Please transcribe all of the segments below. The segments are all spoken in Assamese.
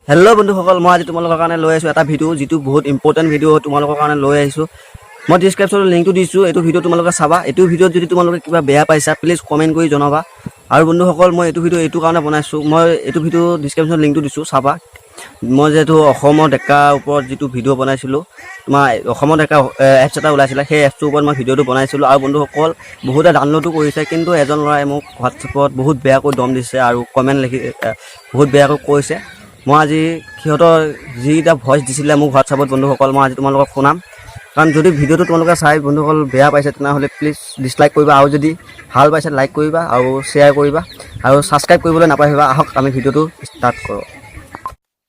হেল্ল' বন্ধুসকল, মই আজি তোমালোকৰ কাৰণে লৈ আহিছোঁ এটা ভিডিঅ' যিটো বহুত ইম্পৰ্টেণ্ট ভিডিঅ' তোমালোকৰ কাৰণে লৈ আহিছোঁ। মই ডিছক্ৰিপশ্যনত লিংকটো দিছোঁ, এইটো ভিডিঅ' তোমালোকে চাবা। এইটো ভিডিঅ'ত যদি তোমালোকে কিবা বেয়া পাইছা প্লিজ কমেণ্ট কৰি জনাবা। আৰু বন্ধুসকল, মই এইটো ভিডিঅ' এইটো কাৰণে বনাইছোঁ, মই এইটো ভিডিঅ' ডিছক্ৰিপশ্যনত লিংকটো দিছোঁ, চাবা। মই যিহেতু অসমৰ ডেকাৰ ওপৰত যিটো ভিডিঅ' বনাইছিলোঁ, তোমাৰ অসমৰ ডেকা এপছ এটা ওলাইছিলে, সেই এপছটোৰ ওপৰত মই ভিডিঅ'টো বনাইছিলোঁ। আৰু বন্ধুসকল, বহুতে ডাউনলোডো কৰিছে, কিন্তু এজন ল'ৰাই মোক হোৱাটছএপত বহুত বেয়াকৈ দম দিছে আৰু কমেণ্ট লিখি বহুত বেয়াকৈ কৈছে। মই আজি সিহঁতৰ যিকেইটা ভইচ দিছিলে মোক হোৱাটছআপত বন্ধুসকল, মই আজি তোমালোকক শুনাম। কাৰণ যদি ভিডিঅ'টো তোমালোকে চাই বন্ধুসকল বেয়া পাইছে তেনেহ'লে প্লিজ ডিছলাইক কৰিবা, আৰু যদি ভাল পাইছে লাইক কৰিবা আৰু শ্বেয়াৰ কৰিবা আৰু ছাবস্ক্ৰাইব কৰিবলৈ নাপাহৰিবা। আহক আমি ভিডিঅ'টো ষ্টাৰ্ট কৰোঁ।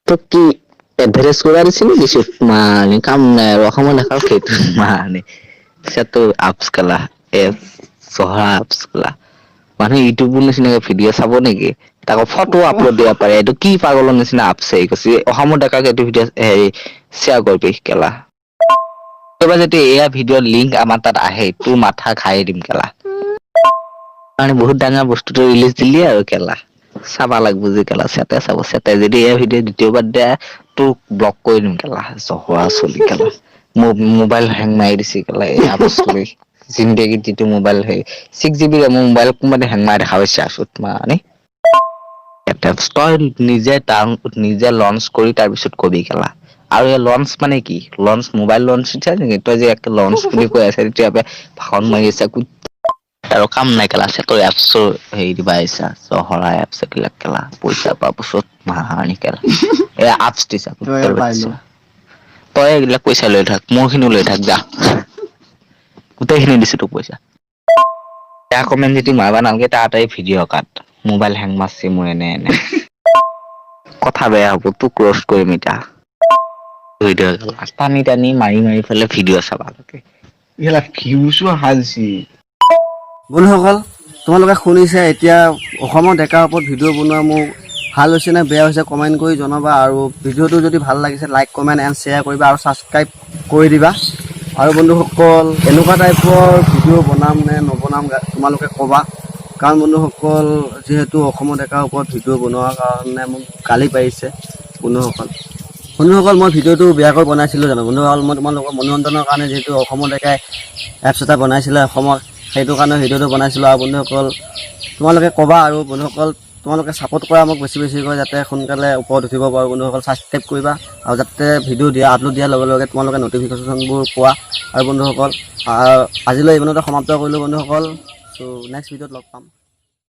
তো কি এডভাৰটাইজ কৰা দিছিল কিছু মানে কাম নাই আৰু অসমত দেখাও সেইটো মানে সেটো আপছ কালা চহৰা আপছ কালা মানুহে ইউটিউবৰ নিচিনাকে ভিডিঅ' চাব নেকি? তাকো ফটো আপলোড দিব পাৰে। এইটো কি পাগলৰ নিচিনা আপছে কৈছে অসমত দেখাকে এইটো ভিডিঅ' হেৰি শ্বেয়াৰ কৰিবি কেলা। এবাৰ যদি এয়া ভিডিঅ'ৰ লিংক আমাৰ তাত আহে তোৰ মাথা খাই দিম কেলা। মানে বহুত ডাঙৰ বস্তুটো ৰিলিজ দিলি আৰু কেলা। চাবা লাগব যে কেলা চেতে চাব চেতে যদি এই ভিডিঅ' দ্বিতীয়বাৰ দিয়া তোক ব্লক কৰি দিম কেলা। জহৰা চলি কেলা মোবাইল হেং মাৰি দিছে কেলা। এই আপছলি জিন্দেগীত যিটো মোবাইল 6GB মোৰ মোবাইল কোনোবাই হেং মাৰি দেখা পাইছে আচোত মানে তই নিজে লঞ্চ কৰি তাৰ পিছত কবি কেলা। আৰু এই লঞ্চ মানে কি লঞ্চ মোবাইল লঞ্চ নেকি? তই যে লঞ্চ বুলি কৈ আছে তেতিয়া ভাষণ মাৰি আছে আৰু কাম নাই কেলা। তই এপছৰ হেৰি দিবা আহিছা চহৰা এপছ এইবিলাক কেলা পইচা পা বছত মাহানি কেলা। এই আপছ দিছা তই এইবিলাক পইচা লৈ থাক, মোৰ খিনিও লৈ থাক যা। গোটেইখিনি দিছো তোক পইচা। বেয়া কমেণ্ট যদি মাৰবা নালগে তাড়াতাড়ি ভিডিঅ' কাট। মোবাইল হেং মাৰছি মোৰ এনে কথা বেয়া হ'ব তোক ৰষ্ট কৰিম এতিয়া। টানি টানি মাৰি মাৰি পেলাই ভিডিঅ' চাবা লাগে এইবিলাক ভিউজো হালছি। বন্ধুসকল, তোমালোকে শুনিছে এতিয়া অসমৰ ডেকাৰ ওপৰত ভিডিঅ' বনোৱা মোৰ ভাল হৈছে নে বেয়া হৈছে কমেণ্ট কৰি জনাবা। আৰু ভিডিঅ'টো যদি ভাল লাগিছে লাইক কমেণ্ট এণ্ড শ্বেয়াৰ কৰিবা আৰু ছাবস্ক্ৰাইব কৰি দিবা। আৰু বন্ধুসকল, এনেকুৱা টাইপৰ ভিডিঅ' বনাম নে নবনাম তোমালোকে ক'বা। কাৰণ বন্ধুসকল যিহেতু অসমৰ ডেকাৰ ওপৰত ভিডিঅ' বনোৱাৰ কাৰণে মোক গালি পাৰিছে বন্ধুসকল মই ভিডিঅ'টো বেয়াকৈ বনাইছিলোঁ জানো বন্ধুসকল? মই তোমালোকৰ মনোৰঞ্জনৰ কাৰণে যিহেতু অসমৰ ডেকাই এপছ এটা বনাইছিলে অসমত, সেইটো কাৰণে ভিডিঅ'টো বনাইছিলোঁ। আৰু বন্ধুসকল তোমালোকে ক'বা আৰু বন্ধুসকল তোমালোকে ছাপোৰ্ট কৰা মোক বেছি বেছিকৈ যাতে সোনকালে ওপৰত উঠিব পাৰোঁ। বন্ধুসকল ছাবস্ক্ৰাইব কৰিবা আৰু যাতে ভিডিঅ' দিয়া আপলোড দিয়াৰ লগে লগে তোমালোকে নটিফিকেশ্যনবোৰ পোৱা। আৰু বন্ধুসকল আজিলৈ ইমানতে সমাপ্ত কৰিলোঁ বন্ধুসকল। চ' নেক্সট ভিডিঅ'ত লগ পাম।